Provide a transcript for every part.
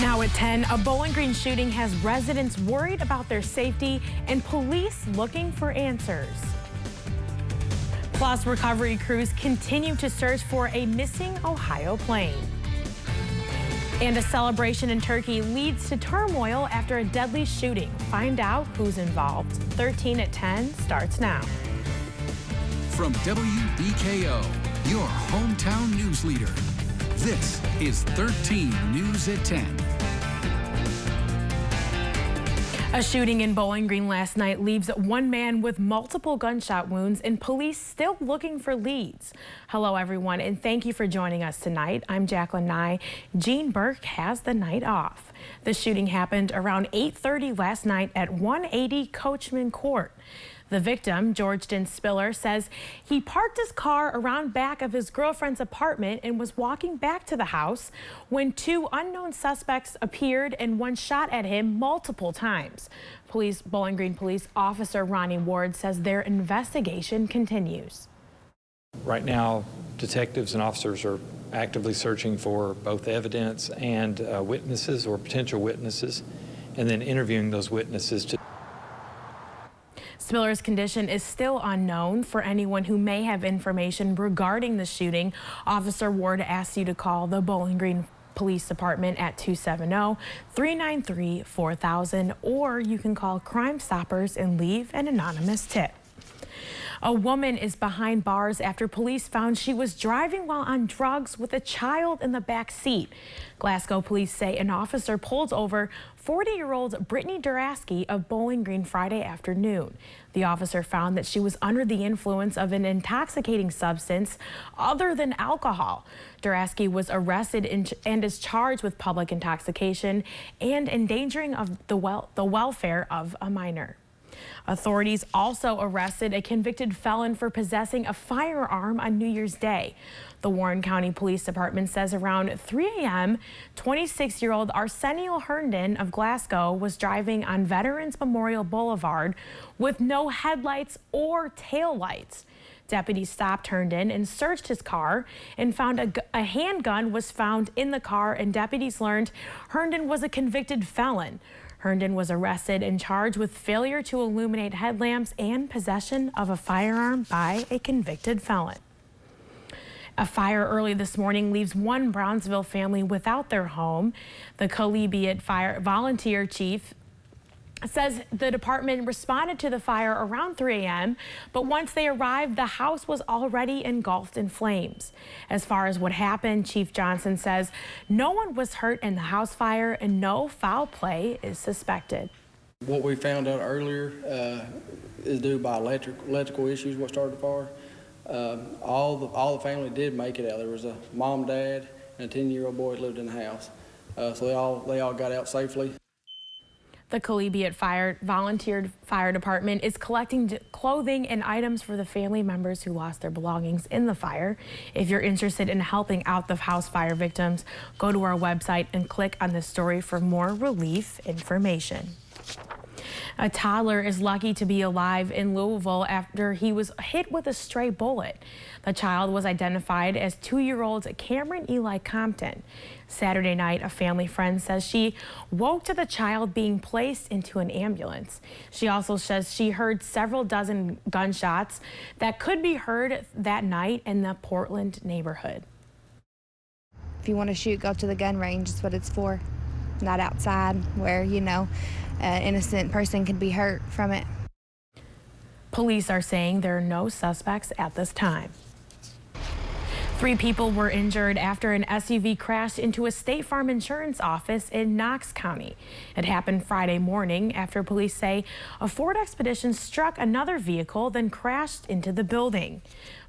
Now at 10, a Bowling Green shooting has residents worried about their safety and police looking for answers. Plus, recovery crews continue to search for a missing Ohio plane. And a celebration in Turkey leads to turmoil after a deadly shooting. Find out who's involved. 13 at 10 starts now. From WBKO, your hometown news leader, this is 13 News at 10. A shooting in Bowling Green last night leaves one man with multiple gunshot wounds and police still looking for leads. Hello, everyone, and thank you for joining us tonight. I'm Jacqueline Nye. Gene Burke has the night off. The shooting happened around 8:30 last night at 180 Coachman Court. The victim, Georgeton Spiller, says he parked his car around back of his girlfriend's apartment and was walking back to the house when two unknown suspects appeared and one shot at him multiple times. Bowling Green Police Officer Ronnie Ward says their investigation continues. Right now, detectives and officers are actively searching for both evidence and witnesses or potential witnesses, and then interviewing those witnesses. Spiller's condition is still unknown. For anyone who may have information regarding the shooting, Officer Ward asks you to call the Bowling Green Police Department at 270-393-4000, or you can call Crime Stoppers and leave an anonymous tip. A woman is behind bars after police found she was driving while on drugs with a child in the back seat. Glasgow police say an officer pulled over 40-year-old Brittany Duraski of Bowling Green Friday afternoon. The officer found that she was under the influence of an intoxicating substance other than alcohol. Duraski was arrested and is charged with public intoxication and endangering of the welfare of a minor. Authorities also arrested a convicted felon for possessing a firearm on New Year's Day. The Warren County Police Department says around 3 a.m., 26-year-old Arsenio Herndon of Glasgow was driving on Veterans Memorial Boulevard with no headlights or taillights. Deputies stopped Herndon and searched his car and found a handgun was found in the car, and deputies learned Herndon was a convicted felon. Herndon was arrested and charged with failure to illuminate headlamps and possession of a firearm by a convicted felon. A fire early this morning leaves one Brownsville family without their home. The Collegiate Fire Volunteer Chief says the department responded to the fire around 3 a.m., but once they arrived, the house was already engulfed in flames. As far as what happened, Chief Johnson says no one was hurt in the house fire and no foul play is suspected. What we found out earlier is due by electrical issues what started the fire. All the family did make it out. There was a mom, dad, and a 10-year-old boy that lived in the house. So they all got out safely. The Collegiate Volunteer Fire Department is collecting clothing and items for the family members who lost their belongings in the fire. If you're interested in helping out the house fire victims, go to our website and click on the story for more relief information. A toddler is lucky to be alive in Louisville after he was hit with a stray bullet. The child was identified as 2-year-old Cameron Eli Compton. Saturday night, a family friend says she woke to the child being placed into an ambulance. She also says she heard several dozen gunshots that could be heard that night in the Portland neighborhood. If you want to shoot, go up to the gun range. That's what it's for. Not outside where, an innocent person can be hurt from it. Police are saying there are no suspects at this time. 3 people were injured after an SUV crashed into a State Farm insurance office in Knox County. It happened Friday morning after police say a Ford Expedition struck another vehicle, then crashed into the building.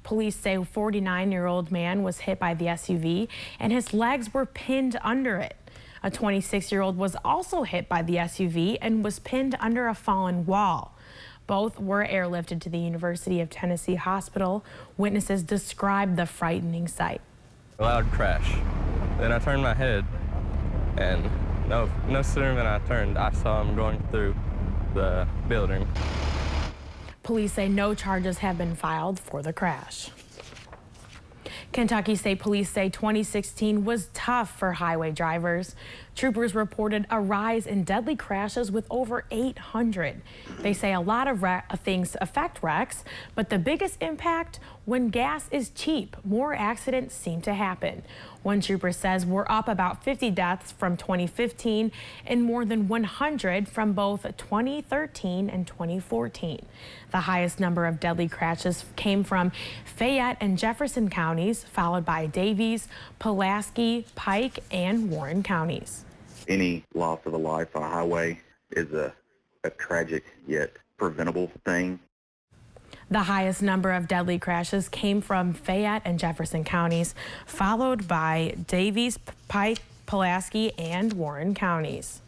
Police say a 49-year-old man was hit by the SUV and his legs were pinned under it. A 26-year-old was also hit by the SUV and was pinned under a fallen wall. Both were airlifted to the University of Tennessee Hospital. Witnesses described the frightening sight. A loud crash. Then I turned my head, and no sooner than I turned, I saw him going through the building. Police say no charges have been filed for the crash. Kentucky State Police say 2016 was tough for highway drivers. Troopers reported a rise in deadly crashes with over 800. They say a lot of things affect wrecks, but the biggest impact, when gas is cheap, more accidents seem to happen. One trooper says we're up about 50 deaths from 2015 and more than 100 from both 2013 and 2014. The highest number of deadly crashes came from Fayette and Jefferson counties, followed by Davies, Pulaski, Pike, and Warren counties. Any loss of a life on a highway is a tragic yet preventable thing. The highest number of deadly crashes came from Fayette and Jefferson counties, followed by Davies, Pike, Pulaski, and Warren counties.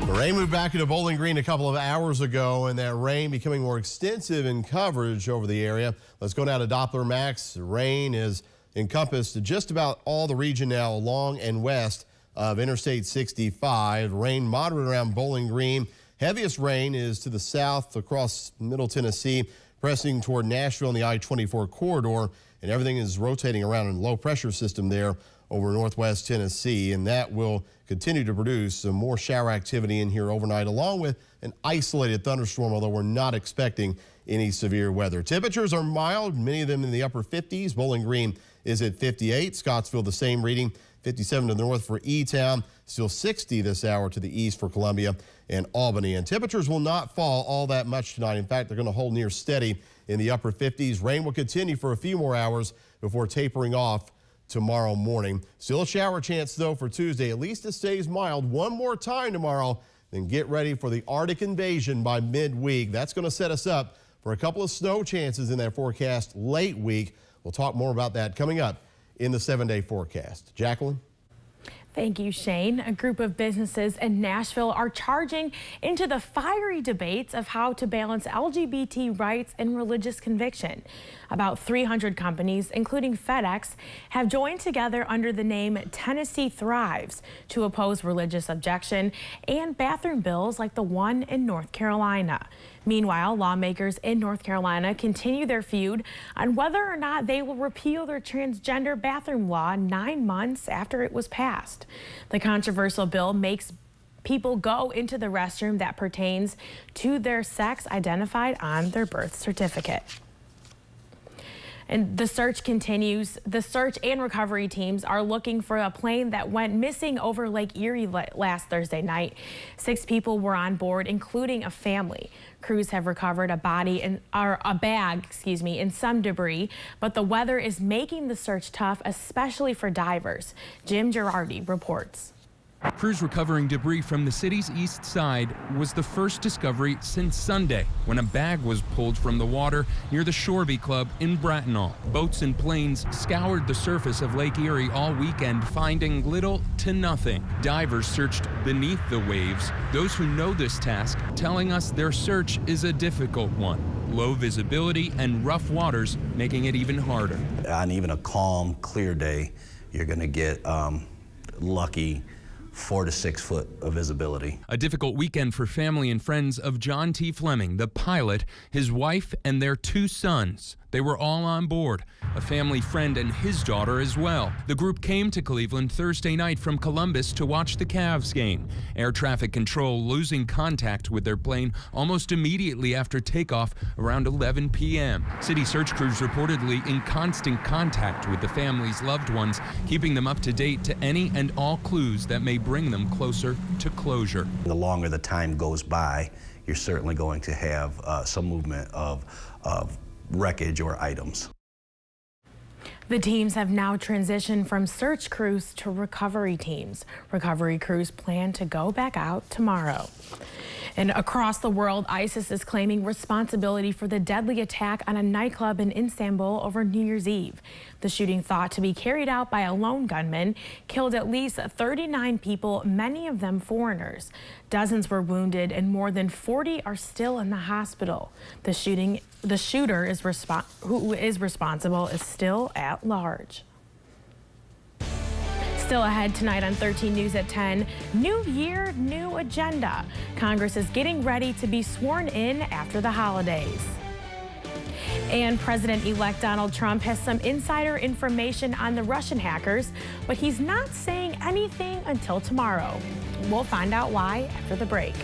The rain moved back into Bowling Green a couple of hours ago, and that rain becoming more extensive in coverage over the area. Let's go now to Doppler Max. The rain is encompassed just about all the region now along and west of Interstate 65. Rain moderate around Bowling Green. Heaviest rain is to the south across Middle Tennessee, pressing toward Nashville in the I-24 corridor, and everything is rotating around in a low pressure system there over northwest Tennessee, and that will continue to produce some more shower activity in here overnight, along with an isolated thunderstorm, although we're not expecting any severe weather. Temperatures are mild, many of them in the upper 50s. Bowling Green is at 58. Scottsville, the same reading, 57 to the north for E-Town, still 60 this hour to the east for Columbia and Albany. And temperatures will not fall all that much tonight. In fact, they're going to hold near steady in the upper 50s. Rain will continue for a few more hours before tapering off tomorrow morning. Still a shower chance, though, for Tuesday. At least it stays mild one more time tomorrow. Then get ready for the Arctic invasion by midweek. That's going to set us up for a couple of snow chances in that forecast late week. We'll talk more about that coming up in the 7-day forecast. Jacqueline? Thank you, Shane. A group of businesses in Nashville are charging into the fiery debates of how to balance LGBT rights and religious conviction. About 300 companies, including FedEx, have joined together under the name Tennessee Thrives to oppose religious objection and bathroom bills like the one in North Carolina. Meanwhile, lawmakers in North Carolina continue their feud on whether or not they will repeal their transgender bathroom law 9 months after it was passed. The controversial bill makes people go into the restroom that pertains to their sex identified on their birth certificate. And the search continues. The search and recovery teams are looking for a plane that went missing over Lake Erie last Thursday night. 6 people were on board, including a family. Crews have recovered a bag, and some debris, but the weather is making the search tough, especially for divers. Jim Girardi reports. Crews recovering debris from the city's east side was the first discovery since Sunday, when a bag was pulled from the water near the Shoreby Club in Bratenahl. Boats and planes scoured the surface of Lake Erie all weekend, finding little to nothing. Divers searched beneath the waves. Those who know this task telling us their search is a difficult one. Low visibility and rough waters making it even harder. On even a calm, clear day, you're going to get lucky 4 to 6 foot of visibility. A difficult weekend for family and friends of John T. Fleming, the pilot, his wife, and their 2 sons. They were all on board, a family friend and his daughter as well. The group came to Cleveland Thursday night from Columbus to watch the Cavs game. Air traffic control losing contact with their plane almost immediately after takeoff around 11 p.m. City search crews reportedly in constant contact with the family's loved ones, keeping them up to date to any and all clues that may bring them closer to closure. The longer the time goes by, you're certainly going to have some movement of wreckage or items. The teams have now transitioned from search crews to recovery teams. Recovery crews plan to go back out tomorrow. And across the world, ISIS is claiming responsibility for the deadly attack on a nightclub in Istanbul over New Year's Eve. The shooting, thought to be carried out by a lone gunman, killed at least 39 people, many of them foreigners. Dozens were wounded and more than 40 are still in the hospital. The shooter who is responsible is still at large. Still ahead tonight on 13 News at 10, new year, new agenda. Congress is getting ready to be sworn in after the holidays. And President-elect Donald Trump has some insider information on the Russian hackers, but he's not saying anything until tomorrow. We'll find out why after the break.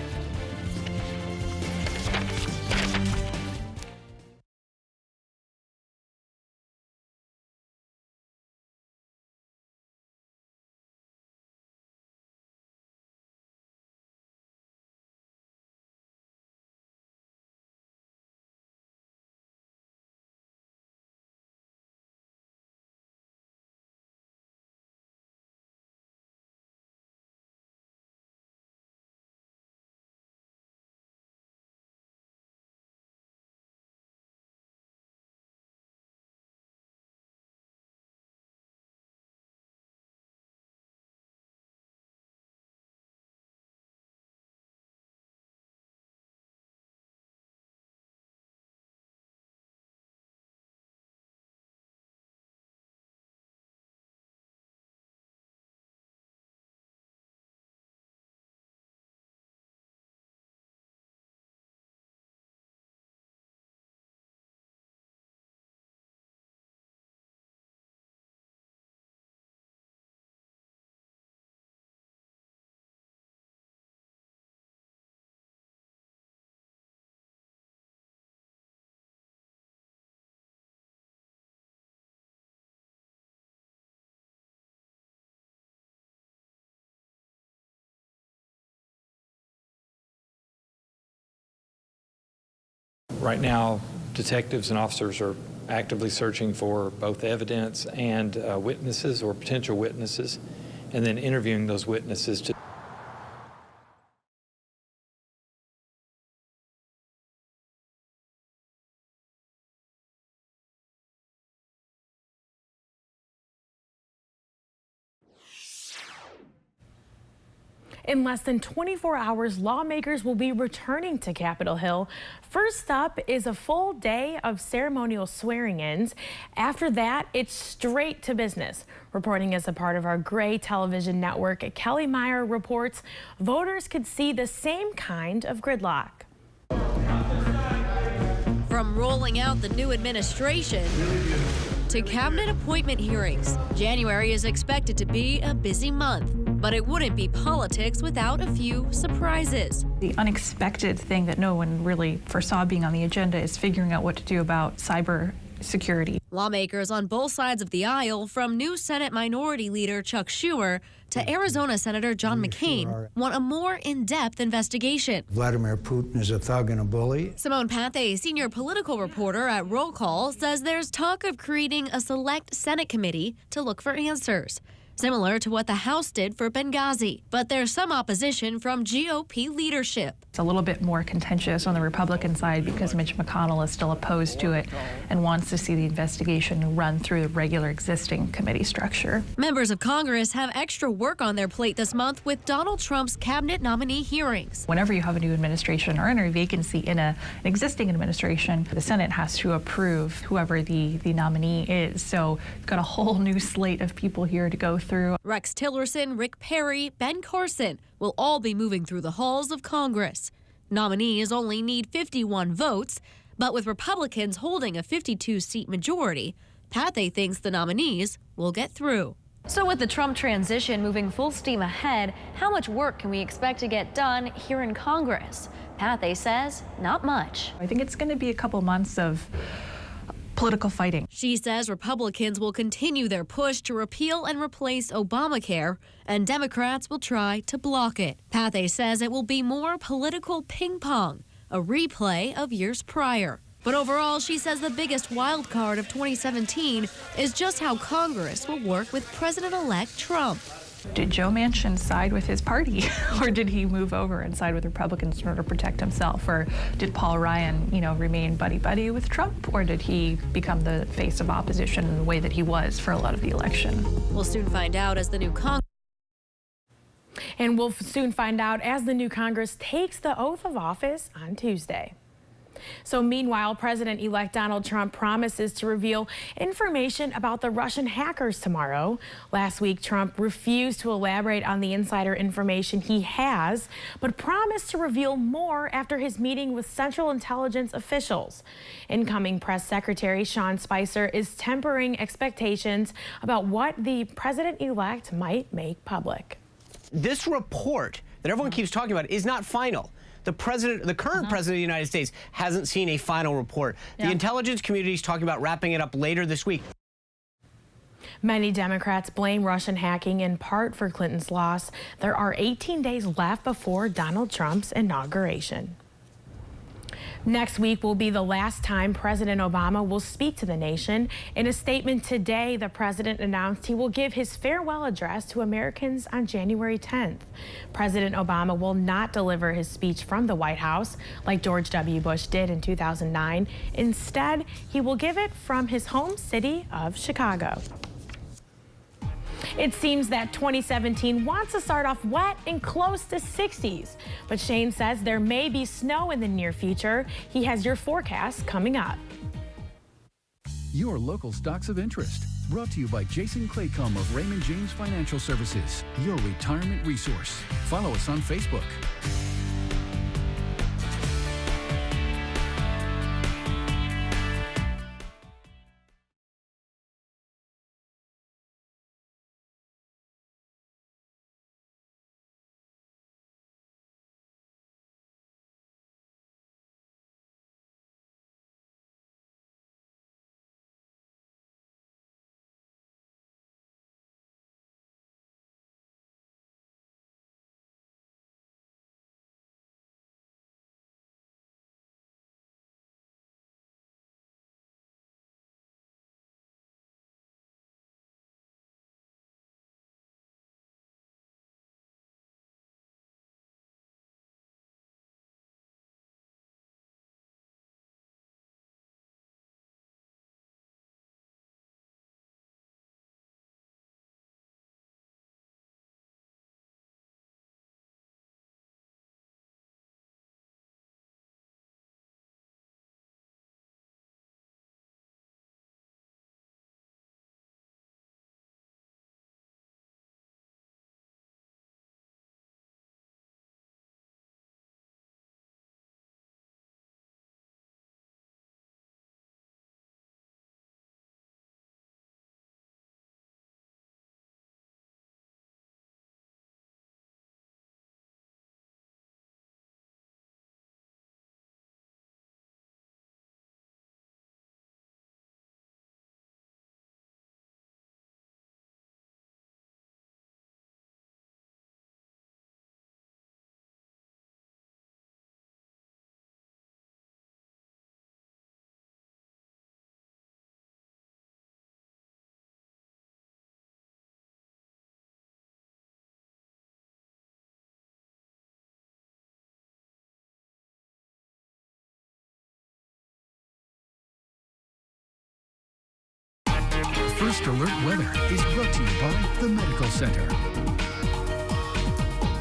Right now, detectives and officers are actively searching for both evidence and witnesses or potential witnesses, and then interviewing those witnesses to In less than 24 hours, lawmakers will be returning to Capitol Hill. First up is a full day of ceremonial swearing-ins. After that, it's straight to business. Reporting as a part of our Gray Television Network, Kelly Meyer reports voters could see the same kind of gridlock. From rolling out the new administration to cabinet appointment hearings, January is expected to be a busy month. But it wouldn't be politics without a few surprises. The unexpected thing that no one really foresaw being on the agenda is figuring out what to do about cyber security. Lawmakers on both sides of the aisle, from new Senate Minority Leader Chuck Schumer to Arizona Senator John McCain, want a more in-depth investigation. Vladimir Putin is a thug and a bully. Simone Pathé, senior political reporter at Roll Call, says there's talk of creating a select Senate committee to look for answers, similar to what the House did for Benghazi. But there's some opposition from GOP leadership. It's a little bit more contentious on the Republican side because Mitch McConnell is still opposed to it and wants to see the investigation run through the regular existing committee structure. Members of Congress have extra work on their plate this month with Donald Trump's cabinet nominee hearings. Whenever you have a new administration or any vacancy in an existing administration, the Senate has to approve whoever the nominee is. So we've got a whole new slate of people here to go through. Rex Tillerson, Rick Perry, Ben Carson will all be moving through the halls of Congress. Nominees only need 51 votes, but with Republicans holding a 52-seat majority, Pathé thinks the nominees will get through. So with the Trump transition moving full steam ahead, how much work can we expect to get done here in Congress? Pathé says not much. I think it's going to be a couple months of political fighting. She says Republicans will continue their push to repeal and replace Obamacare, and Democrats will try to block it. Pathé says it will be more political ping pong, a replay of years prior. But overall, she says the biggest wild card of 2017 is just how Congress will work with President-elect Trump. Did Joe Manchin side with his party, or did he move over and side with Republicans in order to protect himself? Or did Paul Ryan, remain buddy-buddy with Trump, or did he become the face of opposition in the way that he was for a lot of the election? We'll soon find out as the new Congress. And we'll soon find out as the new Congress takes the oath of office on Tuesday. So meanwhile, President-elect Donald Trump promises to reveal information about the Russian hackers tomorrow. Last week, Trump refused to elaborate on the insider information he has, but promised to reveal more after his meeting with Central Intelligence officials. Incoming press secretary Sean Spicer is tempering expectations about what the president-elect might make public. This report that everyone keeps talking about is not final. The current president of the United States hasn't seen a final report. The intelligence community is talking about wrapping it up later this week. Many Democrats blame Russian hacking in part for Clinton's loss. There are 18 days left before Donald Trump's inauguration. Next week will be the last time President Obama will speak to the nation. In a statement today, the president announced he will give his farewell address to Americans on January 10th. President Obama will not deliver his speech from the White House like George W. Bush did in 2009. Instead, he will give it from his home city of Chicago. It seems that 2017 wants to start off wet and close to 60s. But Shane says there may be snow in the near future. He has your forecast coming up. Your local stocks of interest. Brought to you by Jason Claycomb of Raymond James Financial Services, your retirement resource. Follow us on Facebook. First Alert Weather is brought to you by the Medical Center.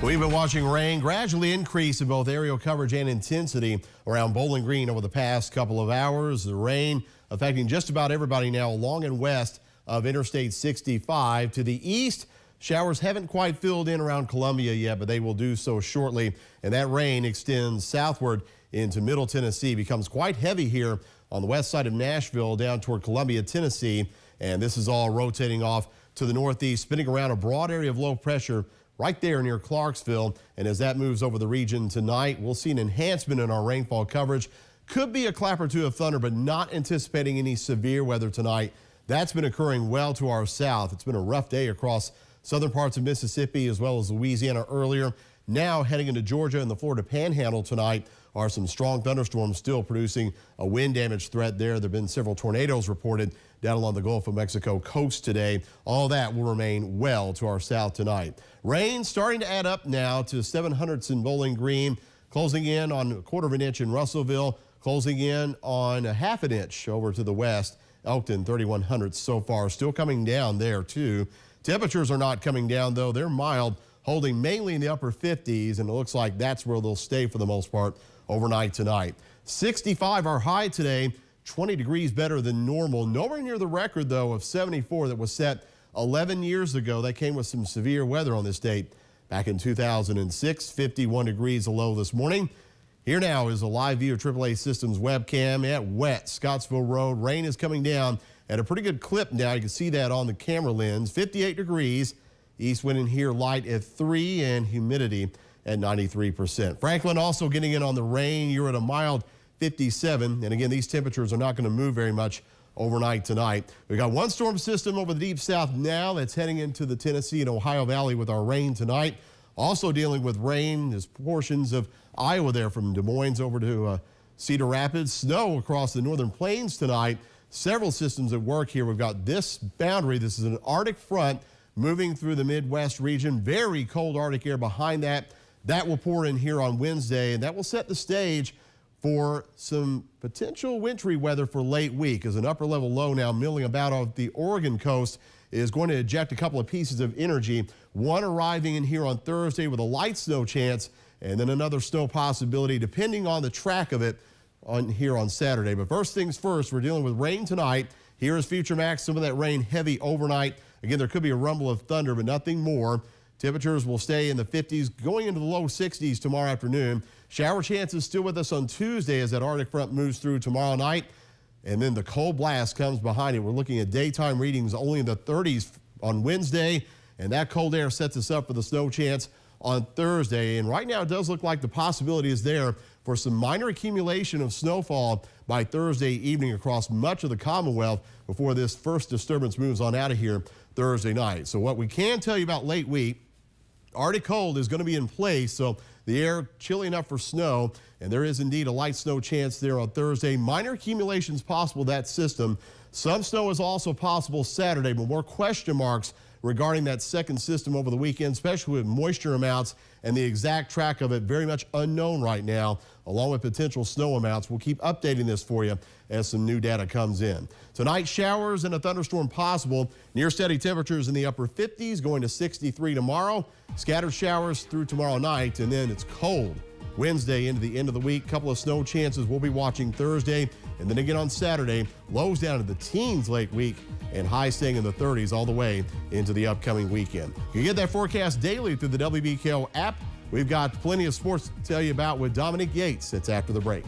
We've been watching rain gradually increase in both aerial coverage and intensity around Bowling Green over the past couple of hours. The rain affecting just about everybody now along and west of Interstate 65. To the east, showers haven't quite filled in around Columbia yet, but they will do so shortly. And that rain extends southward into Middle Tennessee, becomes quite heavy here on the west side of Nashville down toward Columbia, Tennessee. And this is all rotating off to the northeast, spinning around a broad area of low pressure right there near Clarksville. And as that moves over the region tonight, we'll see an enhancement in our rainfall coverage. Could be a clap or two of thunder, but not anticipating any severe weather tonight. That's been occurring well to our south. It's been a rough day across southern parts of Mississippi as well as Louisiana earlier. Now heading into Georgia and the Florida Panhandle tonight are some strong thunderstorms still producing a wind damage threat there. There have been several tornadoes reported down along the Gulf of Mexico coast today. All that will remain well to our south tonight. Rain starting to add up now to 700ths in Bowling Green, closing in on a quarter of an inch in Russellville, closing in on a half an inch over to the west. Elkton 3100ths so far, still coming down there too. Temperatures are not coming down though. They're mild, holding mainly in the upper 50s, and it looks like that's where they'll stay for the most part overnight tonight. 65 our high today, 20 degrees better than normal. Nowhere near the record, though, of 74 that was set 11 years ago. That came with some severe weather on this date back in 2006. 51 degrees a low this morning. Here now is a live view of AAA Systems webcam at wet Scottsville Road. Rain is coming down at a pretty good clip now. You can see that on the camera lens. 58 degrees. East wind in here light at 3 and humidity at 93%. Franklin also getting in on the rain. You're at a mild 57. And again, these temperatures are not going to move very much overnight tonight. We've got one storm system over the deep south now that's heading into the Tennessee and Ohio Valley with our rain tonight. Also dealing with rain is portions of Iowa there from Des Moines over to Cedar Rapids. Snow across the northern plains tonight. Several systems at work here. We've got this boundary. This is an Arctic front moving through the Midwest region. Very cold Arctic air behind that. That will pour in here on Wednesday, and that will set the stage for some potential wintry weather for late week, as an upper level low now milling about off the Oregon coast is going to eject a couple of pieces of energy. One arriving in here on Thursday with a light snow chance, and then another snow possibility depending on the track of it here on Saturday. But first things first, we're dealing with rain tonight. Here is Future Max. Some of that rain heavy overnight. Again, there could be a rumble of thunder, but nothing more. Temperatures will stay in the 50s, going into the low 60s tomorrow afternoon. Shower chances still with us on Tuesday as that Arctic front moves through tomorrow night. And then the cold blast comes behind it. We're looking at daytime readings only in the 30s on Wednesday. And that cold air sets us up for the snow chance on Thursday. And right now it does look like the possibility is there for some minor accumulation of snowfall by Thursday evening across much of the Commonwealth before this first disturbance moves on out of here Thursday night. So what we can tell you about late week, Arctic cold is going to be in place, so the air chilly enough for snow, and there is indeed a light snow chance there on Thursday. Minor accumulations possible that system. Some snow is also possible Saturday, but more question marks regarding that second system over the weekend, especially with moisture amounts and the exact track of it very much unknown right now, along with potential snow amounts. We'll keep updating this for you as some new data comes in. Tonight, showers and a thunderstorm possible. Near steady temperatures in the upper 50s, going to 63 tomorrow. Scattered showers through tomorrow night, and then it's cold Wednesday into the end of the week. Couple of snow chances we'll be watching Thursday, and then again on Saturday. Lows down to the teens late week, and highs staying in the 30s all the way into the upcoming weekend. You can get that forecast daily through the WBKO app. We've got plenty of sports to tell you about with Dominic Yates. It's after the break.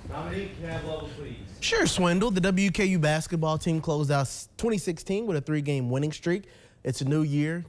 Dominique, tab level, please. Sure, Swindle. The WKU basketball team closed out 2016 with a 3-game winning streak. It's a new year.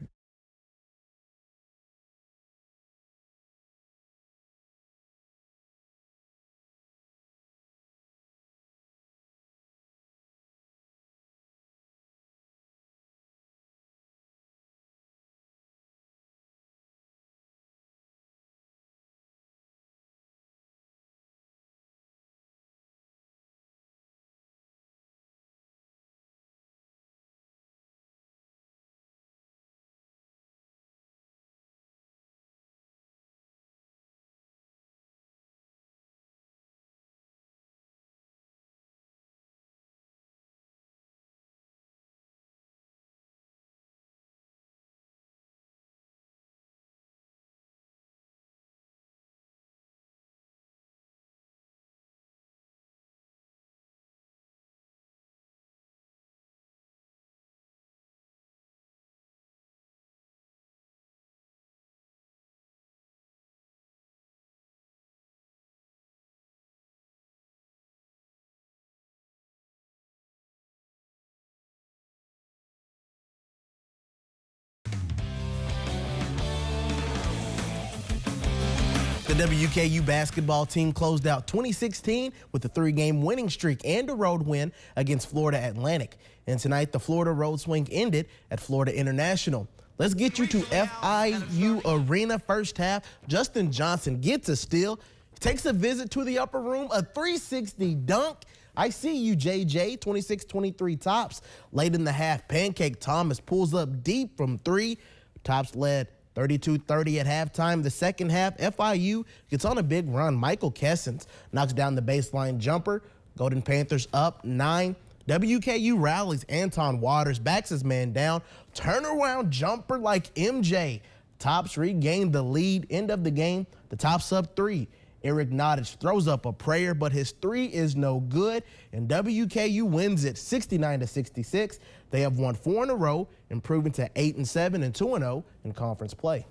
The WKU basketball team closed out 2016 with a 3-game winning streak and a road win against Florida Atlantic. And tonight, the Florida road swing ended at Florida International. Let's get you to FIU Arena first half. Justin Johnson gets a steal, takes a visit to the upper room, a 360 dunk, I see you, JJ, 26-23 Tops. Late in the half, Pancake Thomas pulls up deep from 3. Tops led 32-30 at halftime. The second half, FIU gets on a big run. Michael Kessens knocks down the baseline jumper. Golden Panthers up 9. WKU rallies. Anton Waters backs his man down. Turnaround jumper like MJ. Tops regained the lead. End of the game, the Tops up 3. Eric Nottage throws up a prayer, but his 3 is no good, and WKU wins it 69-66. They have won 4 in a row, improving to 8-7 and 2-0 in conference play.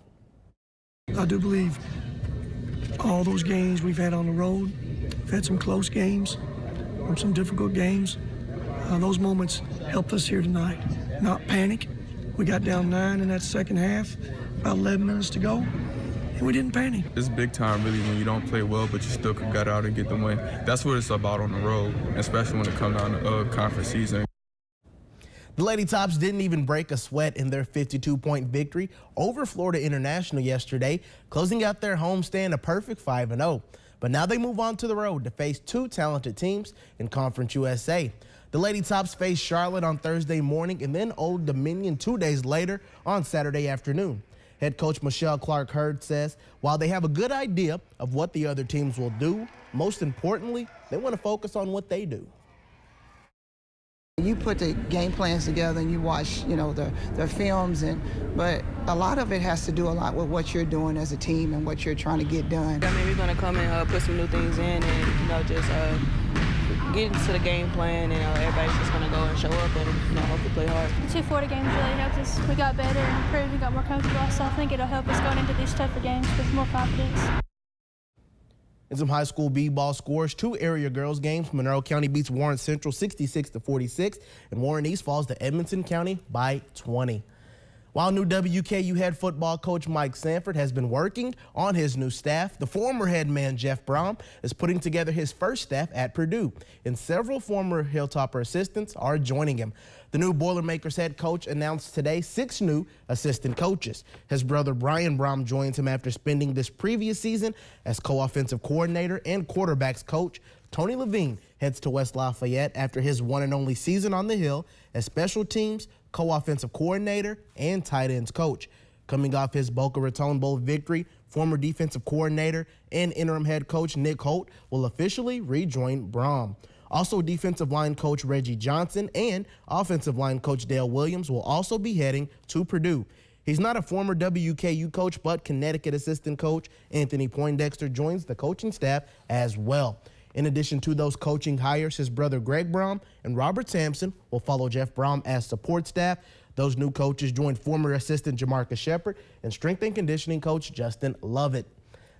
I do believe all those games we've had on the road, we've had some close games, some difficult games. Those moments helped us here tonight. Not panic. We got down 9 in that second half, about 11 minutes to go. And we didn't panic. It's big time, really, when you don't play well, but you still could gut out and get the win. That's what it's about on the road, especially when it comes down to conference season. The Lady Tops didn't even break a sweat in their 52-point victory over Florida International yesterday, closing out their homestand a perfect 5-0. But now they move on to the road to face 2 talented teams in Conference USA. The Lady Tops face Charlotte on Thursday morning and then Old Dominion 2 days later on Saturday afternoon. Head coach Michelle Clark-Hurd says while they have a good idea of what the other teams will do, most importantly, they want to focus on what they do. You put the game plans together and you watch, the films, but a lot of it has to do a lot with what you're doing as a team and what you're trying to get done. I mean, we're going to come and put some new things in and, just get into the game plan, and everybody's just going to go and show up and, hopefully play hard. The 2 Florida games really helped us. We got better and improved. We got more comfortable, so I think it'll help us going into these tougher games with more confidence. In some high school b-ball scores, 2 area girls games. Monroe County beats Warren Central 66-46, and Warren East falls to Edmonson County by 20. While new WKU head football coach Mike Sanford has been working on his new staff, the former head man Jeff Brom is putting together his first staff at Purdue, and several former Hilltopper assistants are joining him. The new Boilermakers head coach announced today 6 new assistant coaches. His brother Brian Brom joins him after spending this previous season as co-offensive coordinator and quarterbacks coach. Tony Levine heads to West Lafayette after his one and only season on the Hill as special teams, co-offensive coordinator, and tight ends coach. Coming off his Boca Raton Bowl victory, former defensive coordinator and interim head coach Nick Holt will officially rejoin Brom. Also, defensive line coach Reggie Johnson and offensive line coach Dale Williams will also be heading to Purdue. He's not a former WKU coach, but Connecticut assistant coach Anthony Poindexter joins the coaching staff as well. In addition to those coaching hires, his brother Greg Brom and Robert Sampson will follow Jeff Brom as support staff. Those new coaches joined former assistant Jamarcus Shepard and strength and conditioning coach Justin Lovett.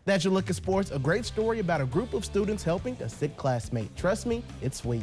That's your look at sports, a great story about a group of students helping a sick classmate. Trust me, it's sweet.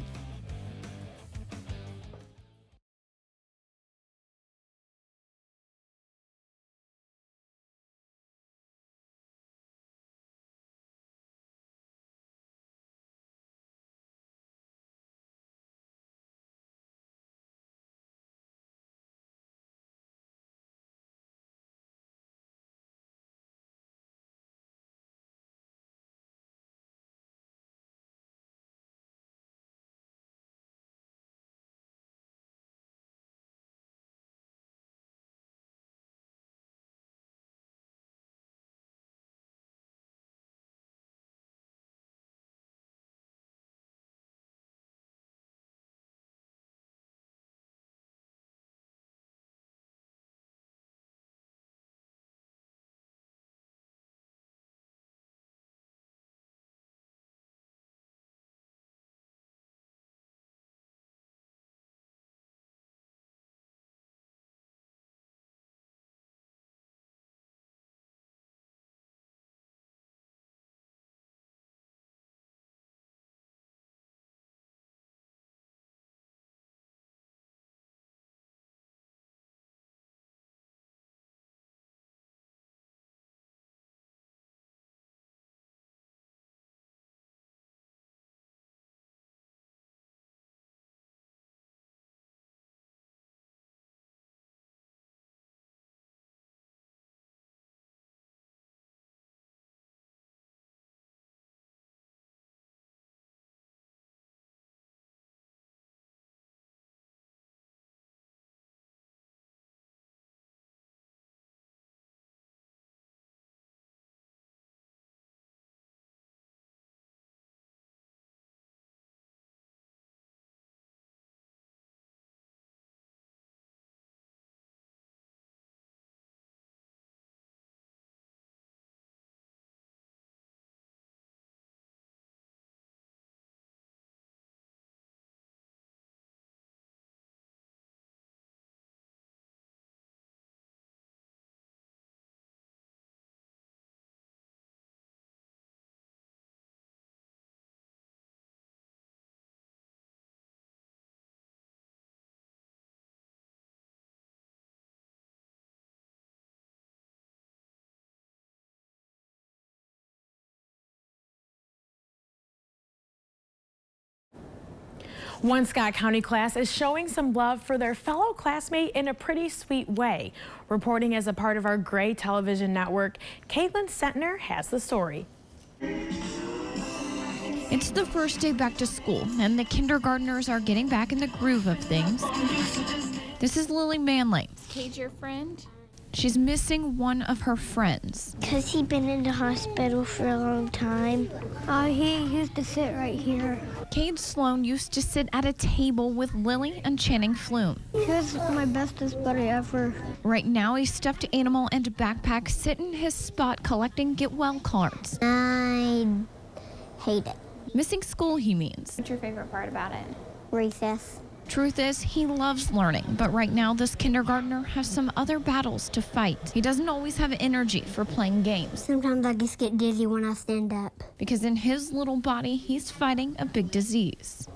One Scott County class is showing some love for their fellow classmate in a pretty sweet way. Reporting as a part of our Gray Television Network, Caitlin Sentner has the story. It's the first day back to school, and the kindergartners are getting back in the groove of things. This is Lily Manley. Cade, your friend? She's missing one of her friends. Because he's been in the hospital for a long time. He used to sit right here. Cade Sloan used to sit at a table with Lily and Channing Flume. He was my bestest buddy ever. Right now, a stuffed animal and backpack sit in his spot collecting Get Well cards. I hate it. Missing school, he means. What's your favorite part about it? Recess. Truth is, he loves learning, but right now this kindergartner has some other battles to fight. He doesn't always have energy for playing games. Sometimes I just get dizzy when I stand up. Because in his little body, he's fighting a big disease.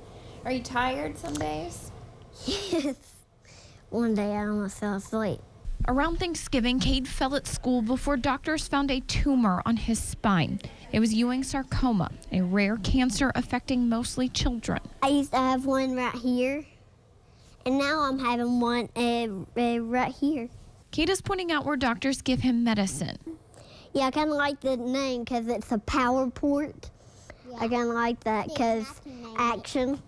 Are you tired some days? Yes. One day I almost fell asleep. Around Thanksgiving, Cade fell at school before doctors found a tumor on his spine. It was Ewing sarcoma, a rare cancer affecting mostly children. I used to have one right here, and now I'm having one right here. Cade is pointing out where doctors give him medicine. Yeah, I kind of like the name because it's a power port. Yeah. I kind of like that because action.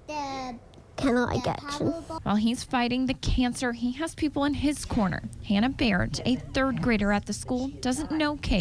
Kind of like action. While he's fighting the cancer, he has people in his corner. Hannah Barrett, a third grader at the school, doesn't know Cade.